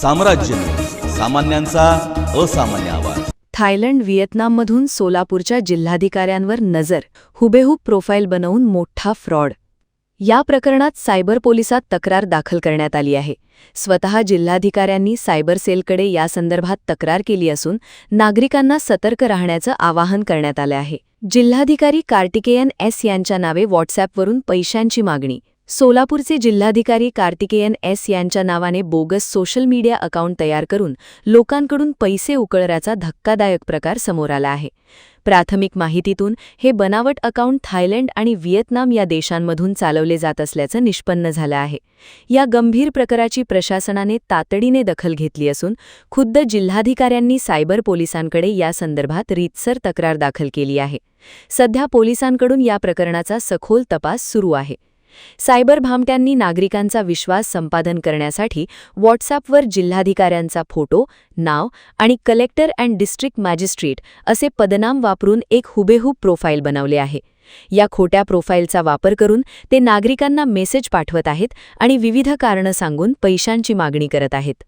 साम्राज्य, सामान्यांचा असामान्य आवाज. थायलंड व्हिएतनाममधून सोलापूरच्या जिल्हाधिकाऱ्यांवर नजर, हुबेहूब प्रोफाईल बनवून मोठा फ्रॉड. या प्रकरणात सायबर पोलिसात तक्रार दाखल करण्यात आली आहे. स्वतः जिल्हाधिकाऱ्यांनी सायबर सेलकडे यासंदर्भात तक्रार केली असून नागरिकांना सतर्क राहण्याचं आवाहन करण्यात आलं आहे. जिल्हाधिकारी कार्तिकेयन एस यांच्या नावे व्हॉट्सॲपवरून पैशांची मागणी. सोलापूरचे जिल्हाधिकारी कार्तिकेयन एस यांच्या नावाने बोगस सोशल मीडिया अकाउंट तयार करून लोकांकडून पैसे उकळण्याचा धक्कादायक प्रकार समोर आला आहे. प्राथमिक माहितीतून हे बनावट अकाउंट थायलंड आणि व्हिएतनाम या देशांमधून चालवले जात असल्याचं निष्पन्न झालं आहे. या गंभीर प्रकाराची प्रशासनाने तातडीने दखल घेतली असून खुद्द जिल्हाधिकाऱ्यांनी सायबर पोलिसांकडे यासंदर्भात रीतसर तक्रार दाखल केली आहे. सध्या पोलिसांकडून या प्रकरणाचा सखोल तपास सुरू आहे. सायबर भामट्यांनी नागरिकांचा विश्वास संपादन करण्यासाठी व्हॉट्सॲपवर जिल्हाधिकाऱ्यांचा फोटो, नाव आणि कलेक्टर अँड डिस्ट्रिक्ट मॅजिस्ट्रेट असे पदनाम वापरून एक हुबेहूब प्रोफाईल बनवले आहे. या खोट्या प्रोफाईलचा वापर करून ते नागरिकांना मेसेज पाठवत आहेत आणि विविध कारणं सांगून पैशांची मागणी करत आहेत.